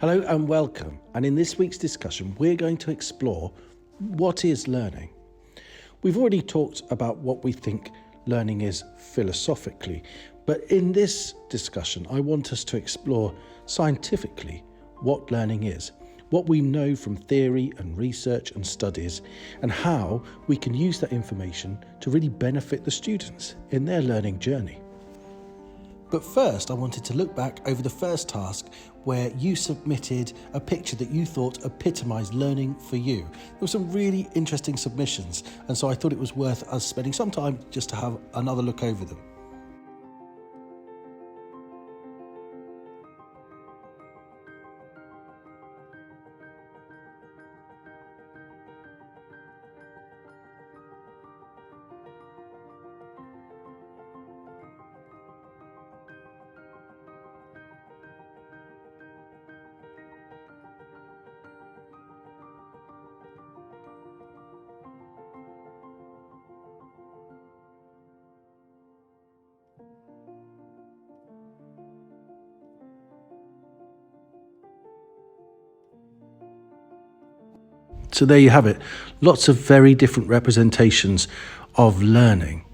Hello and welcome. And in this week's discussion, we're going to explore what is learning. We've already talked about what we think learning is philosophically, but in this discussion, I want us to explore scientifically what learning is, what we know from theory and research and studies, and how we can use that information to really benefit the students in their learning journey. But first, I wanted to look back over the first task where you submitted a picture that you thought epitomised learning for you. There were some really interesting submissions, and so I thought it was worth us spending some time just to have another look over them. So there you have it, lots of very different representations of learning.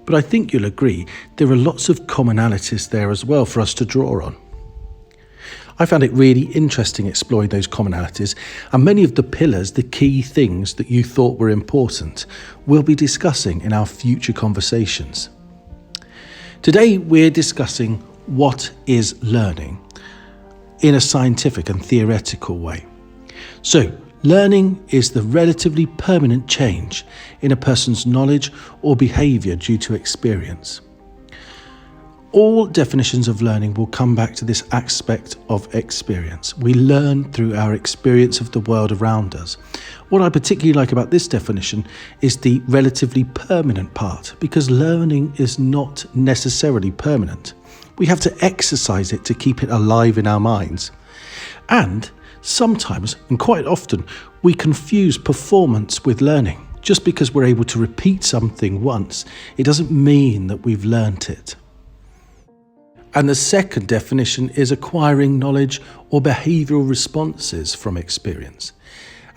But I think you'll agree there are lots of commonalities there as well for us to draw on. I found it really interesting exploring those commonalities, and many of the pillars, the key things that you thought were important, we'll be discussing in our future conversations. Today we're discussing what is learning in a scientific and theoretical way. So, learning is the relatively permanent change in a person's knowledge or behaviour due to experience. All definitions of learning will come back to this aspect of experience. We learn through our experience of the world around us. What I particularly like about this definition is the relatively permanent part, because learning is not necessarily permanent. We have to exercise it to keep it alive in our minds. And sometimes, and quite often, we confuse performance with learning. Just because we're able to repeat something once, it doesn't mean that we've learnt it. And the second definition is acquiring knowledge or behavioural responses from experience.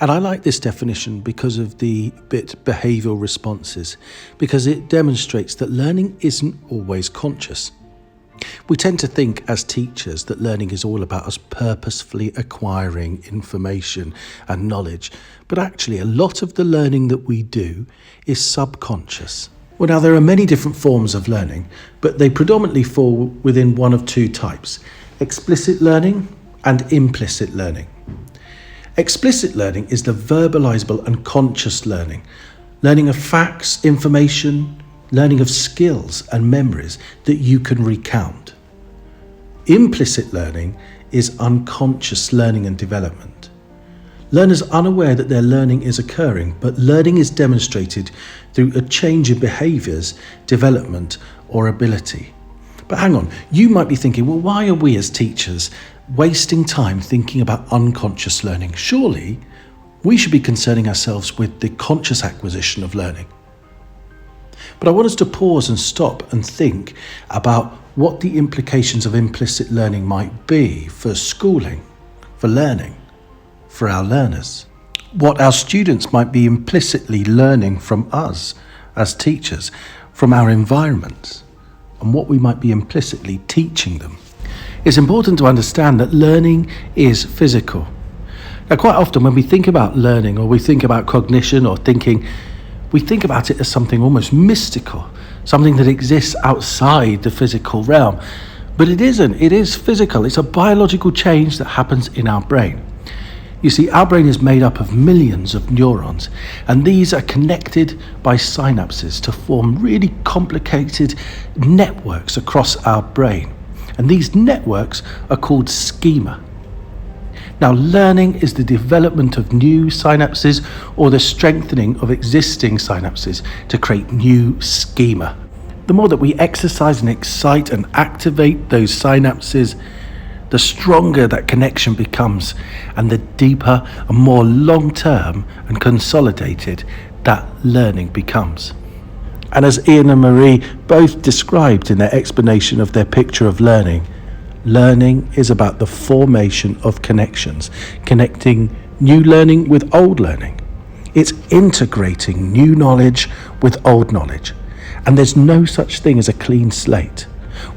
And I like this definition because of the bit behavioural responses, because it demonstrates that learning isn't always conscious. We tend to think as teachers that learning is all about us purposefully acquiring information and knowledge, but actually a lot of the learning that we do is subconscious. Well, now there are many different forms of learning, but they predominantly fall within one of two types: explicit learning and implicit learning. Explicit learning is the verbalizable and conscious learning of facts, information, learning of skills and memories that you can recount. Implicit learning is unconscious learning and development. Learners are unaware that their learning is occurring, but learning is demonstrated through a change in behaviours, development or ability. But hang on, you might be thinking, well, why are we as teachers wasting time thinking about unconscious learning? Surely we should be concerning ourselves with the conscious acquisition of learning. But I want us to pause and stop and think about what the implications of implicit learning might be for schooling, for learning, for our learners. What our students might be implicitly learning from us as teachers, from our environments, and what we might be implicitly teaching them. It's important to understand that learning is physical. Now, quite often when we think about learning, or we think about cognition or thinking, we think about it as something almost mystical, something that exists outside the physical realm. But it isn't. It is physical. It's a biological change that happens in our brain. You see, our brain is made up of millions of neurons, and these are connected by synapses to form really complicated networks across our brain. And these networks are called schema. Now, learning is the development of new synapses or the strengthening of existing synapses to create new schema. The more that we exercise and excite and activate those synapses, the stronger that connection becomes, and the deeper and more long-term and consolidated that learning becomes. And as Ian and Marie both described in their explanation of their picture of learning, Learning is about the formation of connections, connecting new learning with old learning. It's integrating new knowledge with old knowledge. And there's no such thing as a clean slate.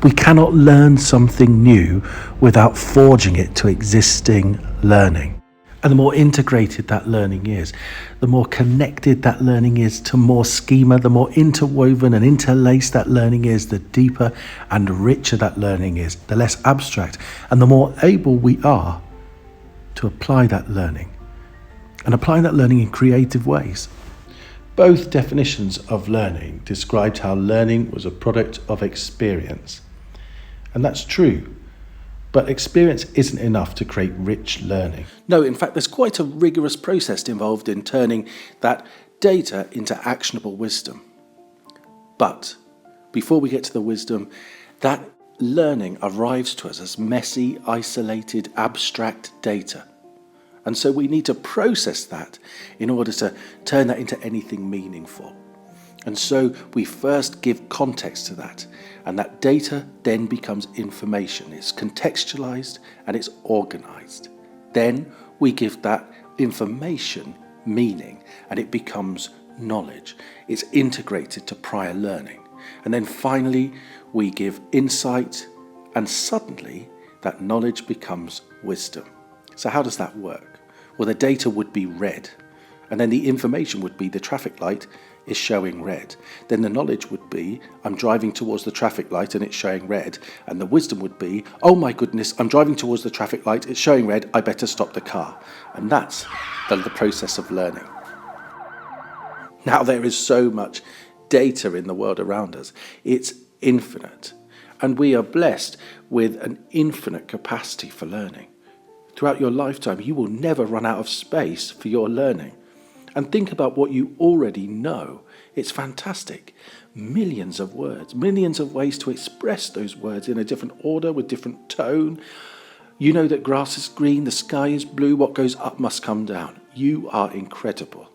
We cannot learn something new without forging it to existing learning. And the more integrated that learning is, the more connected that learning is to more schema, the more interwoven and interlaced that learning is, the deeper and richer that learning is, the less abstract, and the more able we are to apply that learning, and apply that learning in creative ways. Both definitions of learning described how learning was a product of experience. And that's true. But experience isn't enough to create rich learning. No, in fact, there's quite a rigorous process involved in turning that data into actionable wisdom. But before we get to the wisdom, that learning arrives to us as messy, isolated, abstract data. And so we need to process that in order to turn that into anything meaningful. And so we first give context to that, and that data then becomes information. It's contextualized and it's organized. Then we give that information meaning, and it becomes knowledge. It's integrated to prior learning. And then finally, we give insight, and suddenly that knowledge becomes wisdom. So how does that work? Well, the data would be red, and then the information would be the traffic light is showing red. Then the knowledge would be, I'm driving towards the traffic light and it's showing red. And the wisdom would be, oh my goodness, I'm driving towards the traffic light, it's showing red, I better stop the car. And that's the process of learning. Now, there is so much data in the world around us. It's infinite. And we are blessed with an infinite capacity for learning. Throughout your lifetime, you will never run out of space for your learning. And think about what you already know. It's fantastic. Millions of words, millions of ways to express those words in a different order with different tone. You know that grass is green, the sky is blue, what goes up must come down. You are incredible.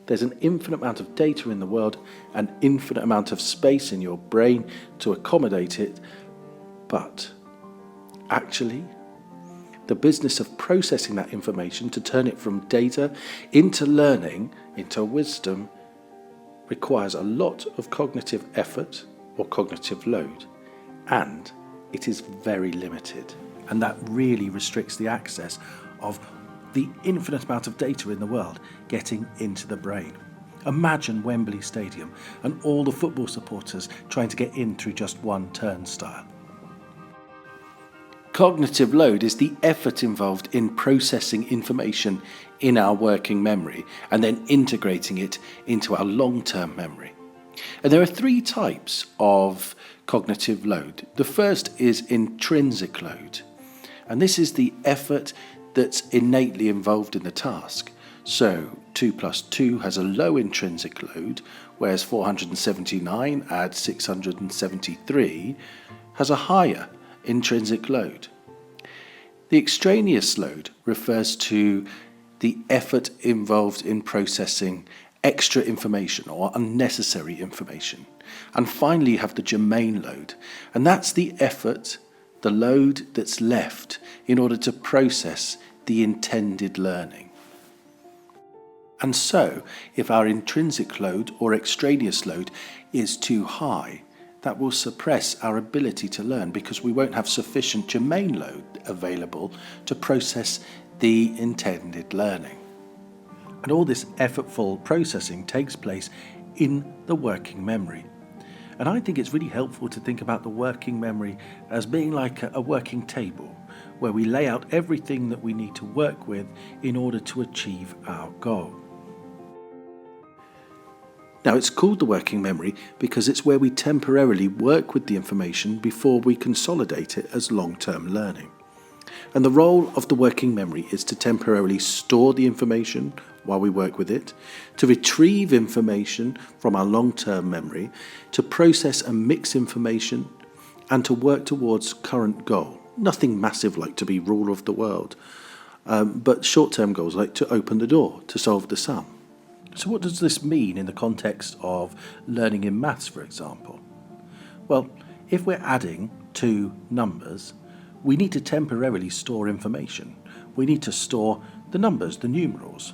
There's an infinite amount of data in the world, an infinite amount of space in your brain to accommodate it. But actually, the business of processing that information to turn it from data into learning, into wisdom, requires a lot of cognitive effort or cognitive load, and it is very limited. And that really restricts the access of the infinite amount of data in the world getting into the brain. Imagine Wembley Stadium and all the football supporters trying to get in through just one turnstile. Cognitive load is the effort involved in processing information in our working memory and then integrating it into our long-term memory. And there are three types of cognitive load. The first is intrinsic load, and this is the effort that's innately involved in the task. So 2 plus 2 has a low intrinsic load, whereas 479 add 673 has a higher intrinsic load. The extraneous load refers to the effort involved in processing extra information or unnecessary information. And finally, you have the germane load, and that's the effort, the load that's left in order to process the intended learning. And so, if our intrinsic load or extraneous load is too high, that will suppress our ability to learn because we won't have sufficient germane load available to process the intended learning. And all this effortful processing takes place in the working memory. And I think it's really helpful to think about the working memory as being like a working table where we lay out everything that we need to work with in order to achieve our goal. Now, it's called the working memory because it's where we temporarily work with the information before we consolidate it as long-term learning. And the role of the working memory is to temporarily store the information while we work with it, to retrieve information from our long-term memory, to process and mix information, and to work towards current goal. Nothing massive like to be ruler of the world, but short-term goals like to open the door, to solve the sum. So what does this mean in the context of learning in maths, for example? Well, if we're adding two numbers, we need to temporarily store information. We need to store the numbers, the numerals.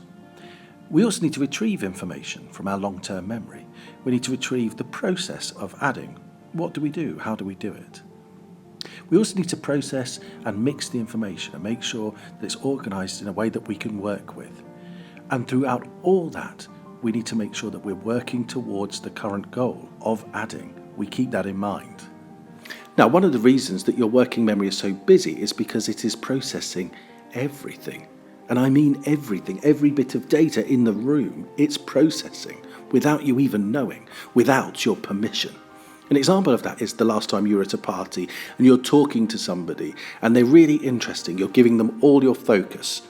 We also need to retrieve information from our long-term memory. We need to retrieve the process of adding. What do we do? How do we do it? We also need to process and mix the information and make sure that it's organised in a way that we can work with. And throughout all that, we need to make sure that we're working towards the current goal of adding. We keep that in mind. Now, one of the reasons that your working memory is so busy is because it is processing everything. And I mean everything, every bit of data in the room, it's processing without you even knowing, without your permission. An example of that is the last time you were at a party and you're talking to somebody and they're really interesting. You're giving them all your focus,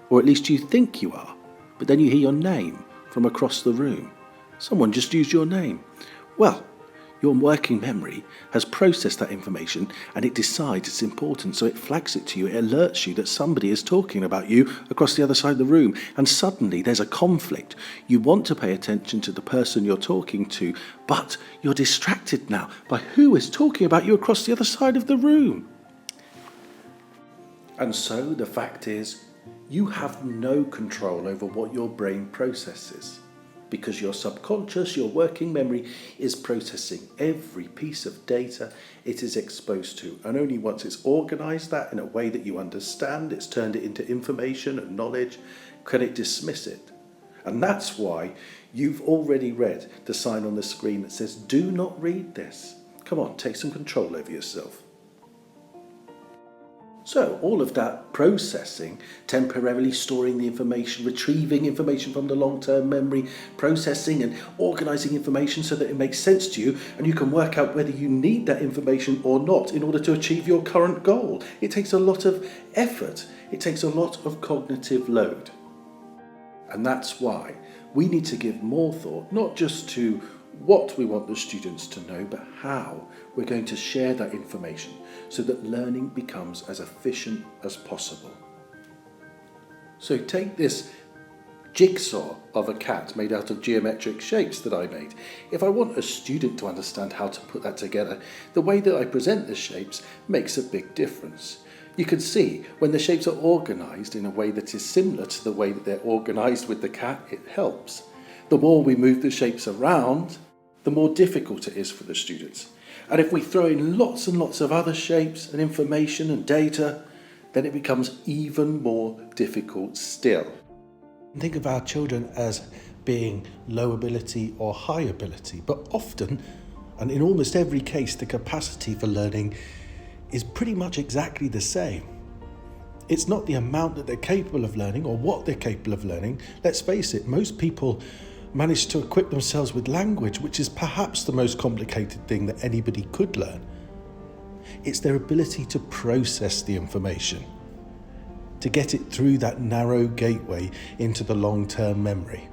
or at least you think you are, but then you hear your name from across the room. Someone just used your name. Well, your working memory has processed that information and it decides it's important, so it flags it to you, it alerts you that somebody is talking about you across the other side of the room, and suddenly there's a conflict. You want to pay attention to the person you're talking to, but you're distracted now by who is talking about you across the other side of the room. And so the fact is, you have no control over what your brain processes, because your subconscious, your working memory, is processing every piece of data it is exposed to. And only once it's organised that in a way that you understand, it's turned it into information and knowledge, can it dismiss it. And that's why you've already read the sign on the screen that says, "Do not read this." Come on, take some control over yourself. So all of that processing, temporarily storing the information, retrieving information from the long-term memory, processing and organising information so that it makes sense to you and you can work out whether you need that information or not in order to achieve your current goal. It takes a lot of effort. It takes a lot of cognitive load. And that's why we need to give more thought, not just to what we want the students to know, but how we're going to share that information so that learning becomes as efficient as possible. So take this jigsaw of a cat made out of geometric shapes that I made. If I want a student to understand how to put that together, the way that I present the shapes makes a big difference. You can see when the shapes are organised in a way that is similar to the way that they're organised with the cat, it helps. The more we move the shapes around, the more difficult it is for the students. And if we throw in lots and lots of other shapes and information and data, then it becomes even more difficult still. Think of our children as being low ability or high ability, but often, and in almost every case, the capacity for learning is pretty much exactly the same. It's not the amount that they're capable of learning or what they're capable of learning. Let's face it, most people manage to equip themselves with language, which is perhaps the most complicated thing that anybody could learn. It's their ability to process the information, to get it through that narrow gateway into the long-term memory.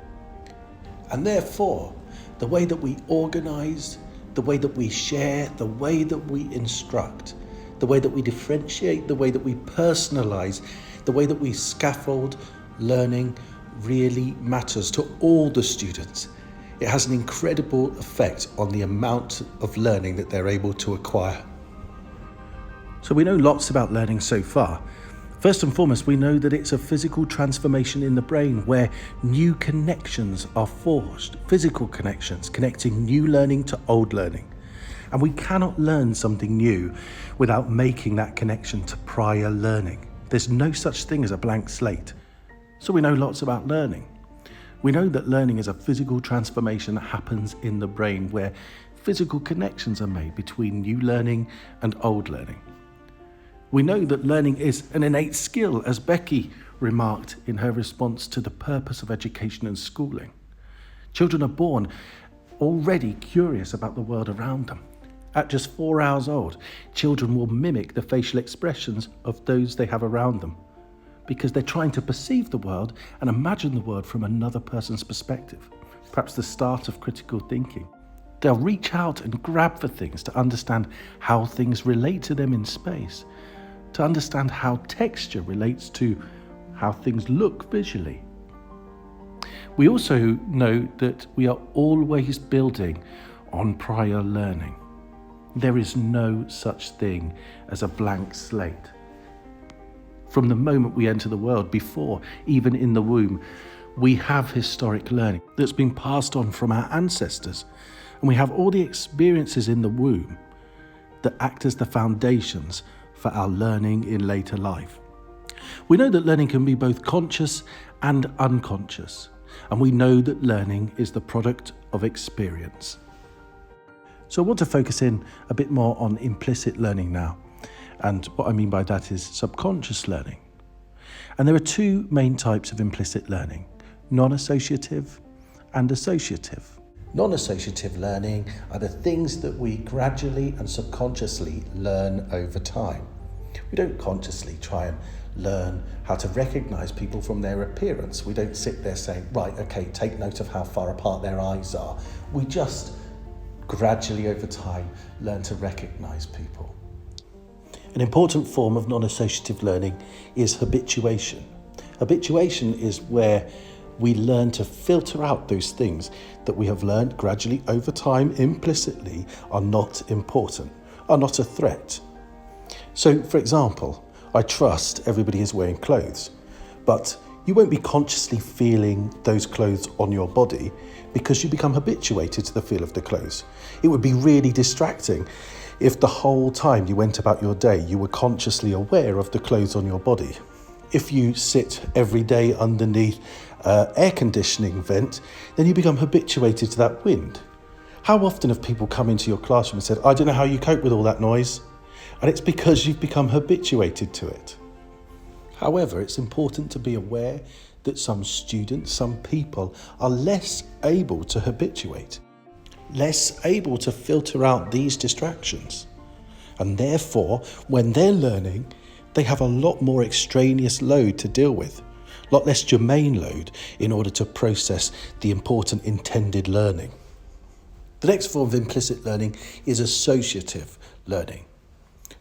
And therefore, the way that we organise, the way that we share, the way that we instruct, the way that we differentiate, the way that we personalise, the way that we scaffold learning really matters to all the students. It has an incredible effect on the amount of learning that they're able to acquire. So we know lots about learning so far. First and foremost, we know that it's a physical transformation in the brain where new connections are forged, physical connections, connecting new learning to old learning. And we cannot learn something new without making that connection to prior learning. There's no such thing as a blank slate. So we know lots about learning. We know that learning is a physical transformation that happens in the brain where physical connections are made between new learning and old learning. We know that learning is an innate skill, as Becky remarked in her response to the purpose of education and schooling. Children are born already curious about the world around them. At just 4 hours old, children will mimic the facial expressions of those they have around them, because they're trying to perceive the world and imagine the world from another person's perspective, perhaps the start of critical thinking. They'll reach out and grab for things to understand how things relate to them in space, to understand how texture relates to how things look visually. We also know that we are always building on prior learning. There is no such thing as a blank slate. From the moment we enter the world, before even in the womb, we have historic learning that's been passed on from our ancestors. And we have all the experiences in the womb that act as the foundations for our learning in later life. We know that learning can be both conscious and unconscious. And we know that learning is the product of experience. So I want to focus in a bit more on implicit learning now. And what I mean by that is subconscious learning. And there are two main types of implicit learning: non-associative and associative. Non-associative learning are the things that we gradually and subconsciously learn over time. We don't consciously try and learn how to recognize people from their appearance. We don't sit there saying, right, okay, take note of how far apart their eyes are. We just gradually over time learn to recognize people. An important form of non-associative learning is habituation. Habituation is where we learn to filter out those things that we have learned gradually over time implicitly are not important, are not a threat. So, for example, I trust everybody is wearing clothes, but you won't be consciously feeling those clothes on your body because you become habituated to the feel of the clothes. It would be really distracting if the whole time you went about your day, you were consciously aware of the clothes on your body. If you sit every day underneath an air conditioning vent, then you become habituated to that wind. How often have people come into your classroom and said, I don't know how you cope with all that noise? And it's because you've become habituated to it. However, it's important to be aware that some students, some people are less able to habituate, less able to filter out these distractions. And therefore, when they're learning, they have a lot more extraneous load to deal with, a lot less germane load in order to process the important intended learning. The next form of implicit learning is associative learning,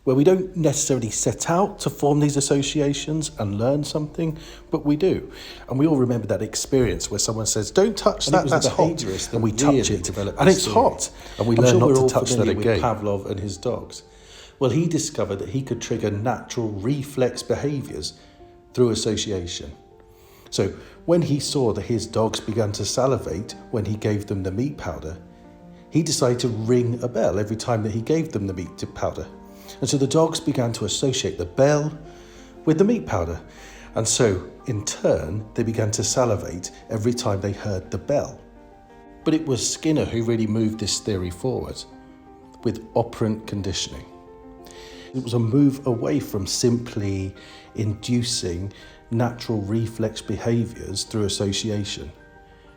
where we don't necessarily set out to form these associations and learn something, but we do. And we all remember that experience where someone says, don't touch that, that's hot, and we touch it, and it's hot, and we learn not to touch that again. Pavlov and his dogs. Well, he discovered that he could trigger natural reflex behaviours through association. So when he saw that his dogs began to salivate when he gave them the meat powder, he decided to ring a bell every time that he gave them the meat powder. And so the dogs began to associate the bell with the meat powder. And so, in turn, they began to salivate every time they heard the bell. But it was Skinner who really moved this theory forward with operant conditioning. It was a move away from simply inducing natural reflex behaviours through association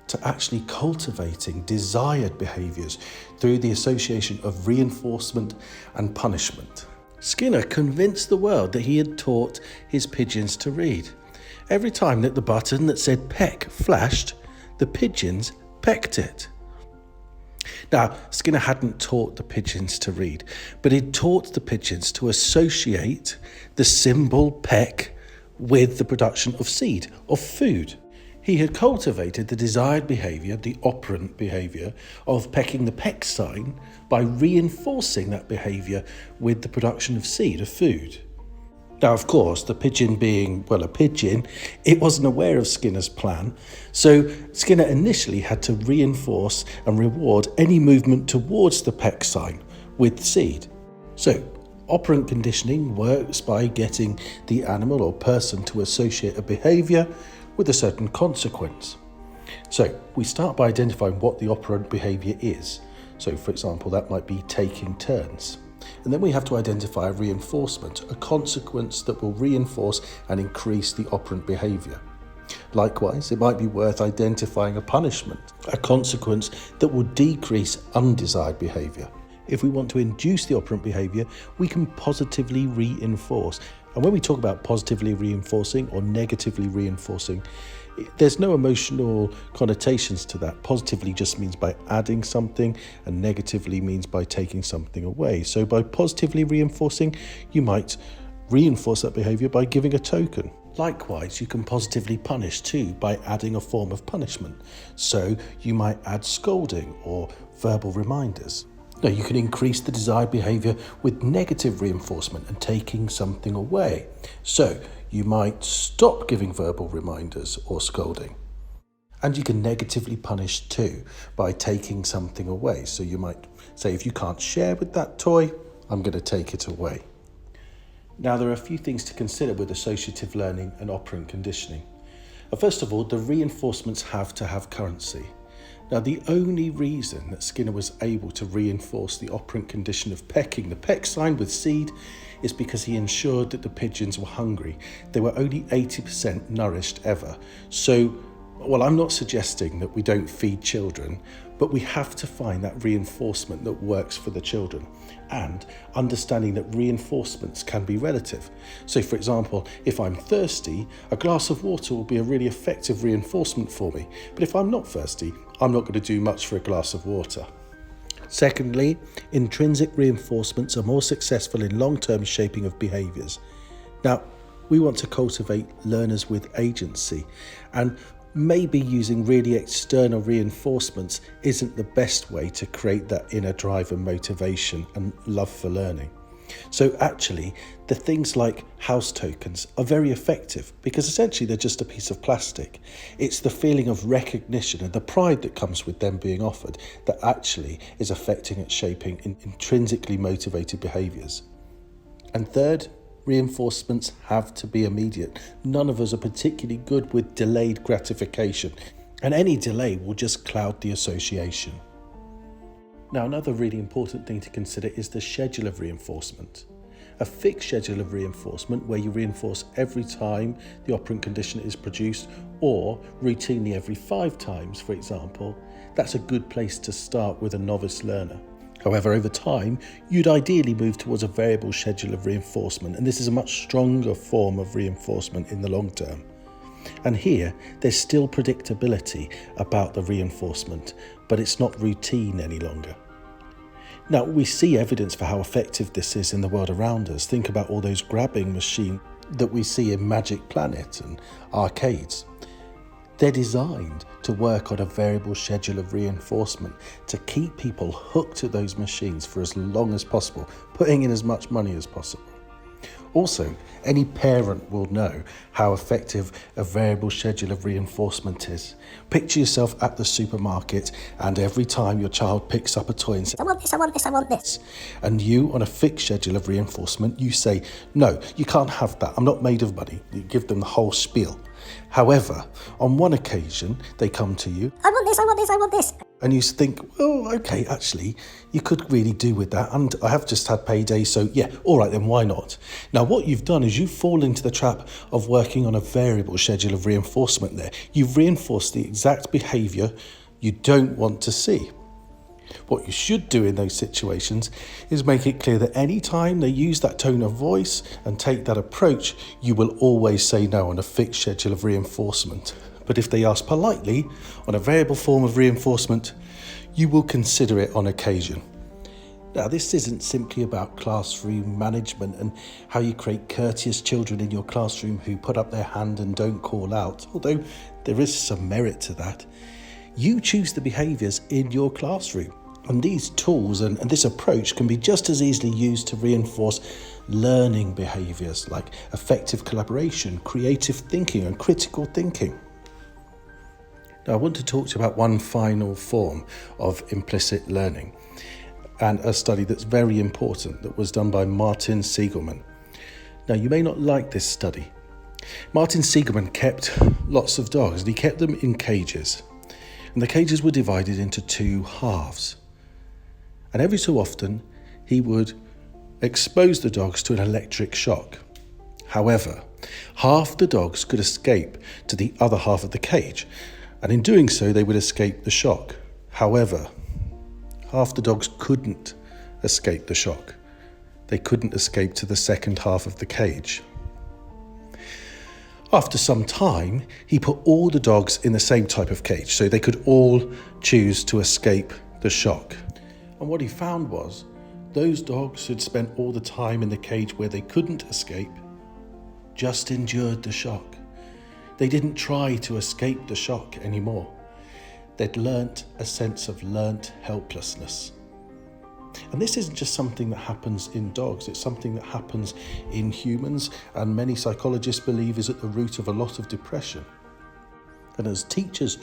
to actually cultivating desired behaviours through the association of reinforcement and punishment. Skinner convinced the world that he had taught his pigeons to read. Every time that the button that said peck flashed, the pigeons pecked it. Now, Skinner hadn't taught the pigeons to read, but he'd taught the pigeons to associate the symbol peck with the production of seed, of food. He had cultivated the desired behaviour, the operant behaviour, of pecking the peck sign by reinforcing that behaviour with the production of seed, of food. Now, of course, the pigeon being, well, a pigeon, it wasn't aware of Skinner's plan, so Skinner initially had to reinforce and reward any movement towards the peck sign with seed. So, operant conditioning works by getting the animal or person to associate a behaviour with a certain consequence. So we start by identifying what the operant behaviour is. So for example, that might be taking turns. And then we have to identify a reinforcement, a consequence that will reinforce and increase the operant behaviour. Likewise, it might be worth identifying a punishment, a consequence that will decrease undesired behaviour. If we want to induce the operant behaviour, we can positively reinforce. And when we talk about positively reinforcing or negatively reinforcing, there's no emotional connotations to that. Positively just means by adding something, and negatively means by taking something away. So by positively reinforcing, you might reinforce that behaviour by giving a token. Likewise, you can positively punish too by adding a form of punishment. So you might add scolding or verbal reminders. Now, you can increase the desired behaviour with negative reinforcement and taking something away. So, you might stop giving verbal reminders or scolding. And you can negatively punish too by taking something away. So you might say, if you can't share with that toy, I'm going to take it away. Now, there are a few things to consider with associative learning and operant conditioning. First of all, the reinforcements have to have currency. Now, the only reason that Skinner was able to reinforce the operant condition of pecking the peck sign with seed is because he ensured that the pigeons were hungry. They were only 80% nourished ever. So, well, I'm not suggesting that we don't feed children, but we have to find that reinforcement that works for the children, and understanding that reinforcements can be relative. So, for example, if I'm thirsty, a glass of water will be a really effective reinforcement for me. But if I'm not thirsty, I'm not going to do much for a glass of water. Secondly, intrinsic reinforcements are more successful in long-term shaping of behaviours. Now, we want to cultivate learners with agency, and maybe using really external reinforcements isn't the best way to create that inner drive and motivation and love for learning. So actually, the things like house tokens are very effective because essentially they're just a piece of plastic. It's the feeling of recognition and the pride that comes with them being offered that actually is affecting and shaping intrinsically motivated behaviours. And third, reinforcements have to be immediate. None of us are particularly good with delayed gratification, and any delay will just cloud the association. Now, another really important thing to consider is the schedule of reinforcement. A fixed schedule of reinforcement where you reinforce every time the operant condition is produced, or routinely every 5 times, for example, that's a good place to start with a novice learner. However, over time, you'd ideally move towards a variable schedule of reinforcement, and this is a much stronger form of reinforcement in the long term. And here, there's still predictability about the reinforcement, but it's not routine any longer. Now, we see evidence for how effective this is in the world around us. Think about all those grabbing machines that we see in Magic Planet and arcades. They're designed to work on a variable schedule of reinforcement to keep people hooked to those machines for as long as possible, putting in as much money as possible. Also, any parent will know how effective a variable schedule of reinforcement is. Picture yourself at the supermarket, and every time your child picks up a toy and says, I want this, I want this, I want this, and you, on a fixed schedule of reinforcement, you say, no, you can't have that, I'm not made of money. You give them the whole spiel. However, on one occasion, they come to you, I want this, I want this, I want this. And you think, well, okay, actually, you could really do with that. And I have just had payday, so yeah, all right, then why not? Now, what you've done is you fall into the trap of working on a variable schedule of reinforcement there. You've reinforced the exact behaviour you don't want to see. What you should do in those situations is make it clear that any time they use that tone of voice and take that approach, you will always say no on a fixed schedule of reinforcement. But if they ask politely on a variable form of reinforcement, you will consider it on occasion. Now, this isn't simply about classroom management and how you create courteous children in your classroom who put up their hand and don't call out, although there is some merit to that. You choose the behaviours in your classroom. And these tools and this approach can be just as easily used to reinforce learning behaviours like effective collaboration, creative thinking and critical thinking. Now, I want to talk to you about one final form of implicit learning and a study that's very important that was done by Martin Seligman. Now, you may not like this study. Martin Seligman kept lots of dogs and he kept them in cages. And the cages were divided into 2 halves. And every so often, he would expose the dogs to an electric shock. However, half the dogs could escape to the other half of the cage, and in doing so, they would escape the shock. However, half the dogs couldn't escape the shock. They couldn't escape to the second half of the cage. After some time, he put all the dogs in the same type of cage, so they could all choose to escape the shock. And what he found was, those dogs who'd spent all the time in the cage where they couldn't escape just endured the shock. They didn't try to escape the shock anymore. They'd learnt a sense of learnt helplessness. And this isn't just something that happens in dogs, it's something that happens in humans, and many psychologists believe is at the root of a lot of depression. And as teachers,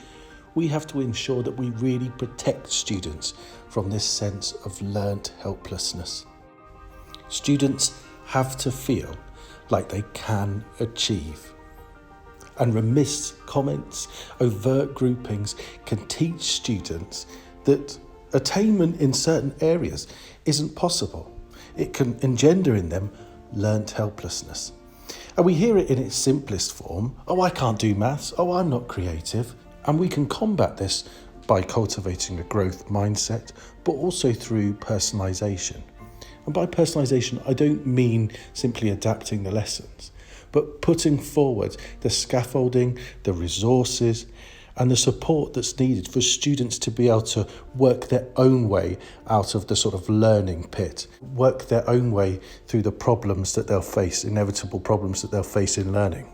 we have to ensure that we really protect students from this sense of learnt helplessness. Students have to feel like they can achieve. And remiss comments, overt groupings can teach students that attainment in certain areas isn't possible. It can engender in them learnt helplessness. And we hear it in its simplest form: oh, I can't do maths, oh, I'm not creative. And we can combat this by cultivating a growth mindset, but also through personalisation. And by personalisation, I don't mean simply adapting the lessons, but putting forward the scaffolding, the resources, and the support that's needed for students to be able to work their own way out of the sort of learning pit, work their own way through the problems that they'll face, inevitable problems that they'll face in learning.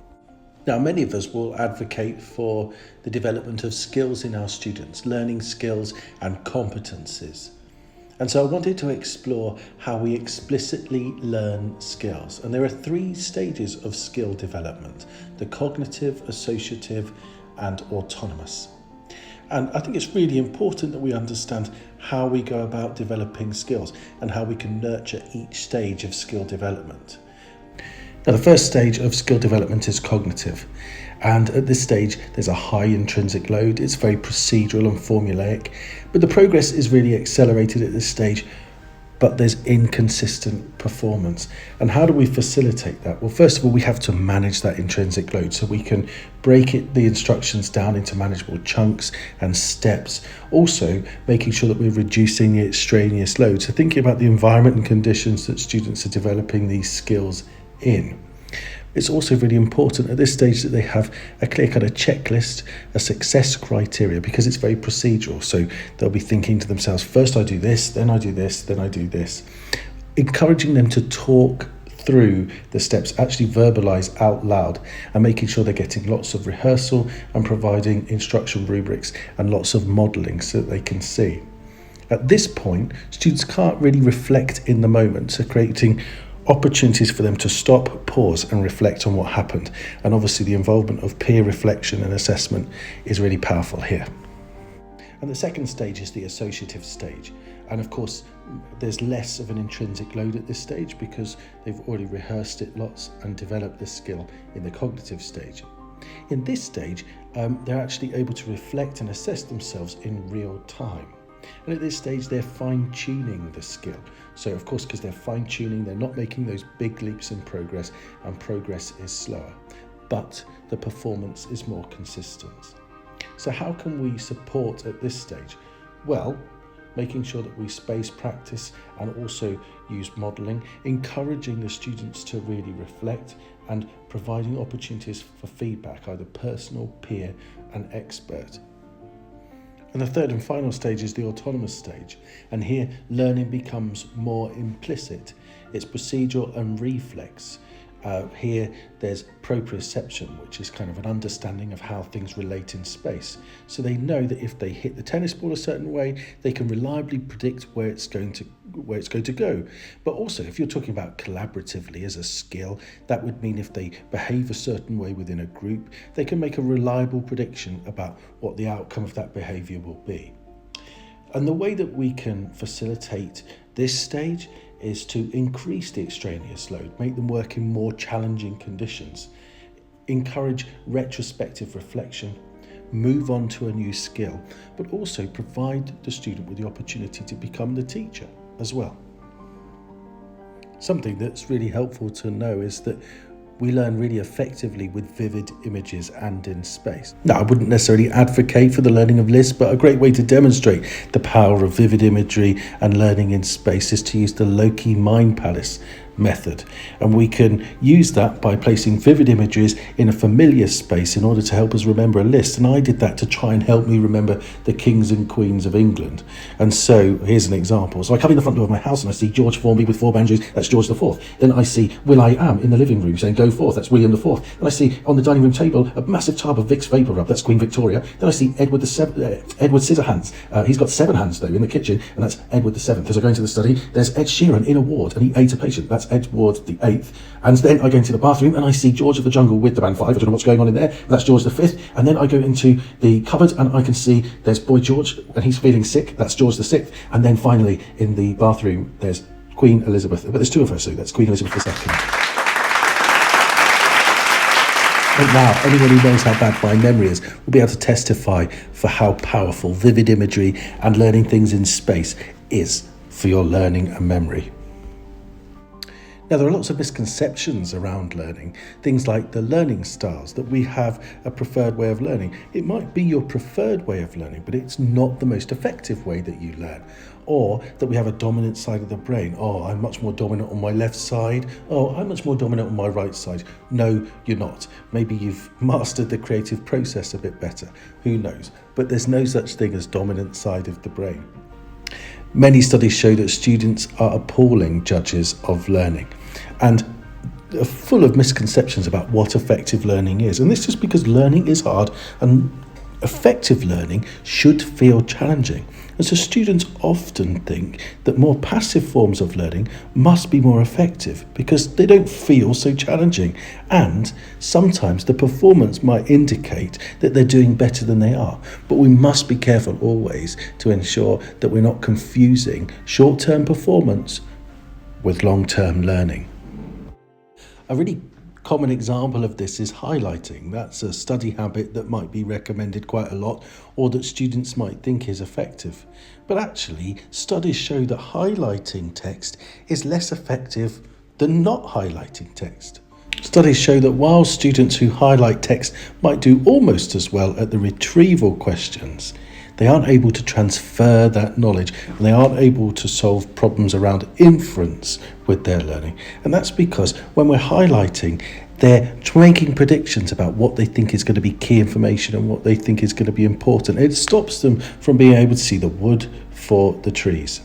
Now, many of us will advocate for the development of skills in our students, learning skills and competencies. And so I wanted to explore how we explicitly learn skills. And there are 3 stages of skill development: the cognitive, associative, and autonomous. And I think it's really important that we understand how we go about developing skills and how we can nurture each stage of skill development. Now, the first stage of skill development is cognitive. And at this stage, there's a high intrinsic load. It's very procedural and formulaic, but the progress is really accelerated at this stage, but there's inconsistent performance. And how do we facilitate that? Well, first of all, we have to manage that intrinsic load so we can break the instructions down into manageable chunks and steps. Also, making sure that we're reducing the extraneous load. So thinking about the environment and conditions that students are developing these skills in. It's also really important at this stage that they have a clear kind of checklist, a success criteria, because it's very procedural. So they'll be thinking to themselves, first I do this, then I do this, then I do this. Encouraging them to talk through the steps, actually verbalise out loud, and making sure they're getting lots of rehearsal and providing instruction rubrics and lots of modelling so that they can see. At this point, students can't really reflect in the moment, so creating opportunities for them to stop, pause and reflect on what happened. And obviously the involvement of peer reflection and assessment is really powerful here. And the second stage is the associative stage. And of course, there's less of an intrinsic load at this stage because they've already rehearsed it lots and developed this skill in the cognitive stage. In this stage, they're actually able to reflect and assess themselves in real time. And at this stage, they're fine-tuning the skill. So, of course, because they're fine-tuning, they're not making those big leaps in progress, and progress is slower. But the performance is more consistent. So how can we support at this stage? Well, making sure that we space practice and also use modelling, encouraging the students to really reflect, and providing opportunities for feedback, either personal, peer, and expert. And the third and final stage is the autonomous stage. And here, learning becomes more implicit. It's procedural and reflex. Here, there's proprioception, which is kind of an understanding of how things relate in space. So they know that if they hit the tennis ball a certain way, they can reliably predict where it's going to go. But also, if you're talking about collaboratively as a skill, that would mean if they behave a certain way within a group, they can make a reliable prediction about what the outcome of that behaviour will be. And the way that we can facilitate this stage is to increase the extraneous load, make them work in more challenging conditions, encourage retrospective reflection, move on to a new skill, but also provide the student with the opportunity to become the teacher as well. Something that's really helpful to know is that we learn really effectively with vivid images and in space. Now, I wouldn't necessarily advocate for the learning of lists, but a great way to demonstrate the power of vivid imagery and learning in space is to use the Loki Mind Palace method, and we can use that by placing vivid images in a familiar space in order to help us remember a list. And I did that to try and help me remember the kings and queens of England. And so here's an example. So I come in the front door of my house and I see George Formby with 4 banjos, that's George IV. Then I see Will.i.am in the living room saying go forth, that's William IV. Then I see on the dining room table a massive tub of Vicks Vapor Rub, that's Queen Victoria. Then I see Edward Scissorhands. He's got 7 hands though in the kitchen, and that's Edward VII. As I go into the study, there's Ed Sheeran in a ward and he ate a patient, that's Edward VIII. And then I go into the bathroom and I see George of the Jungle with the band 5, I don't know what's going on in there, that's George V. And then I go into the cupboard and I can see there's Boy George and he's feeling sick, that's George VI. And then finally in the bathroom there's Queen Elizabeth, but there's 2 of her, so that's Queen Elizabeth II. And now, anyone who knows how bad my memory is will be able to testify for how powerful vivid imagery and learning things in space is for your learning and memory. Now, there are lots of misconceptions around learning. Things like the learning styles, that we have a preferred way of learning. It might be your preferred way of learning, but it's not the most effective way that you learn. Or that we have a dominant side of the brain. Oh, I'm much more dominant on my left side. Oh, I'm much more dominant on my right side. No, you're not. Maybe you've mastered the creative process a bit better. Who knows? But there's no such thing as dominant side of the brain. Many studies show that students are appalling judges of learning and are full of misconceptions about what effective learning is. And this is because learning is hard and effective learning should feel challenging. And so students often think that more passive forms of learning must be more effective because they don't feel so challenging. And sometimes the performance might indicate that they're doing better than they are. But we must be careful always to ensure that we're not confusing short-term performance with long-term learning. A really common example of this is highlighting. That's a study habit that might be recommended quite a lot or that students might think is effective. But actually, studies show that highlighting text is less effective than not highlighting text. Studies show that while students who highlight text might do almost as well at the retrieval questions, they aren't able to transfer that knowledge and they aren't able to solve problems around inference with their learning. And that's because when we're highlighting, they're making predictions about what they think is going to be key information and what they think is going to be important. It stops them from being able to see the wood for the trees.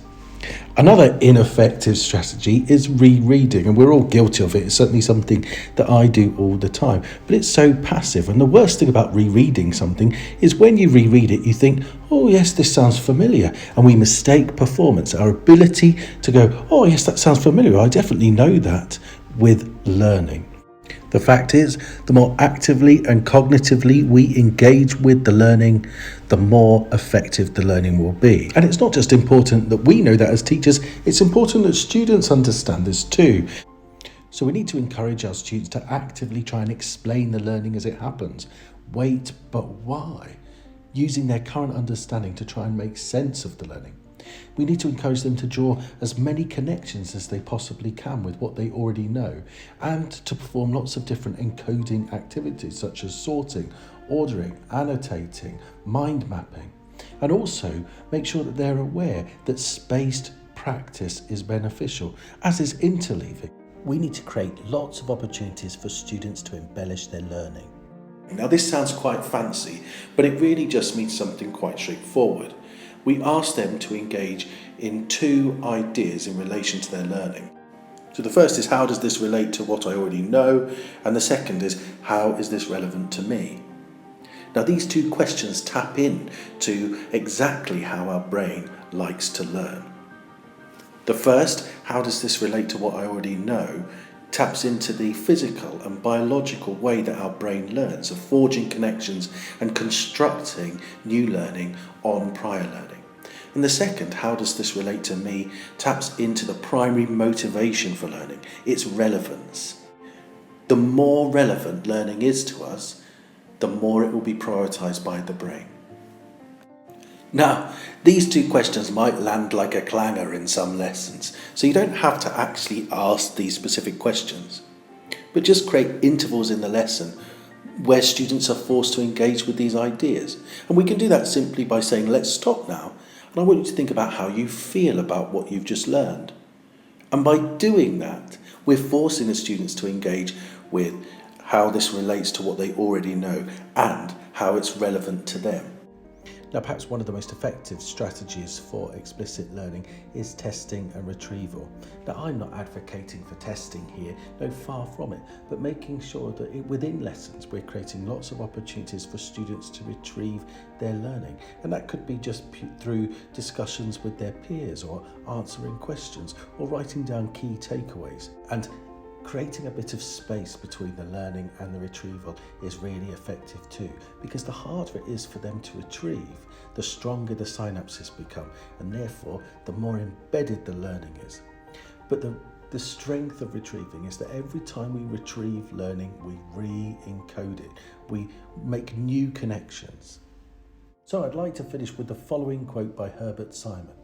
Another ineffective strategy is rereading, and we're all guilty of it. It's certainly something that I do all the time, but it's so passive. And the worst thing about rereading something is when you reread it, you think, oh yes, this sounds familiar, and we mistake performance, our ability to go, oh yes, that sounds familiar, I definitely know that, with learning. The fact is, the more actively and cognitively we engage with the learning, the more effective the learning will be. And it's not just important that we know that as teachers, it's important that students understand this too. So we need to encourage our students to actively try and explain the learning as it happens. Wait, but why? Using their current understanding to try and make sense of the learning. We need to encourage them to draw as many connections as they possibly can with what they already know and to perform lots of different encoding activities such as sorting, ordering, annotating, mind mapping, and also make sure that they're aware that spaced practice is beneficial, as is interleaving. We need to create lots of opportunities for students to embellish their learning. Now this sounds quite fancy, but it really just means something quite straightforward. We ask them to engage in 2 ideas in relation to their learning. So the first is, how does this relate to what I already know? And the second is, how is this relevant to me? Now these 2 questions tap in to exactly how our brain likes to learn. The first, how does this relate to what I already know, taps into the physical and biological way that our brain learns, of forging connections and constructing new learning on prior learning. And the second, how does this relate to me, taps into the primary motivation for learning, its relevance. The more relevant learning is to us, the more it will be prioritised by the brain. Now, these 2 questions might land like a clanger in some lessons, so you don't have to actually ask these specific questions, but just create intervals in the lesson where students are forced to engage with these ideas. And we can do that simply by saying, let's stop now, and I want you to think about how you feel about what you've just learned. And by doing that, We're forcing the students to engage with how this relates to what they already know and how it's relevant to them. Now, perhaps one of the most effective strategies for explicit learning is testing and retrieval. Now, I'm not advocating for testing here, no, far from it, but making sure that within lessons we're creating lots of opportunities for students to retrieve their learning. And that could be just through discussions with their peers, or answering questions, or writing down key takeaways. And creating a bit of space between the learning and the retrieval is really effective too, because the harder it is for them to retrieve, the stronger the synapses become, and therefore the more embedded the learning is. But the strength of retrieving is that every time we retrieve learning, we re-encode it, we make new connections. So I'd like to finish with the following quote by Herbert Simon.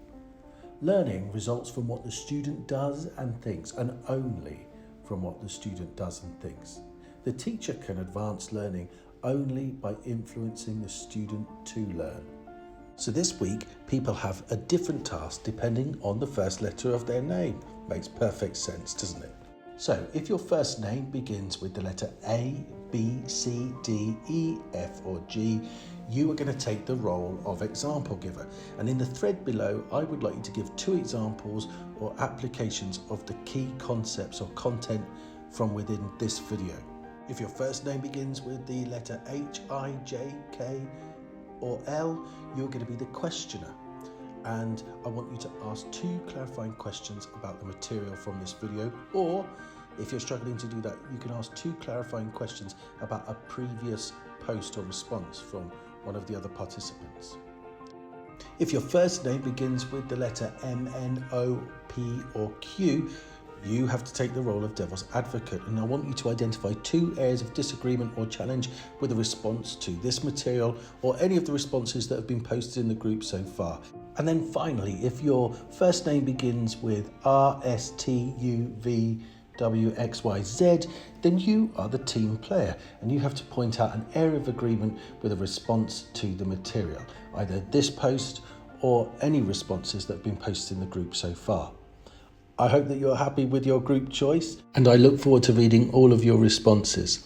"Learning results from what the student does and thinks, and only from what the student does and thinks. The teacher can advance learning only by influencing the student to learn." So this week, people have a different task depending on the first letter of their name. Makes perfect sense, doesn't it? So if your first name begins with the letter A, B, C, D, E, F or G, you are going to take the role of example giver. And in the thread below, I would like you to give 2 examples or applications of the key concepts or content from within this video. If your first name begins with the letter H, I, J, K or L, you're going to be the questioner. And I want you to ask 2 clarifying questions about the material from this video, or if you're struggling to do that, you can ask 2 clarifying questions about a previous post or response from one of the other participants. If your first name begins with the letter M, N, O, P or Q, you have to take the role of devil's advocate, and I want you to identify 2 areas of disagreement or challenge with a response to this material or any of the responses that have been posted in the group so far. And then finally, if your first name begins with R, S, T, U, V, W, X, Y, Z, then you are the team player and you have to point out an area of agreement with a response to the material, either this post or any responses that have been posted in the group so far. I hope that you're happy with your group choice, and I look forward to reading all of your responses.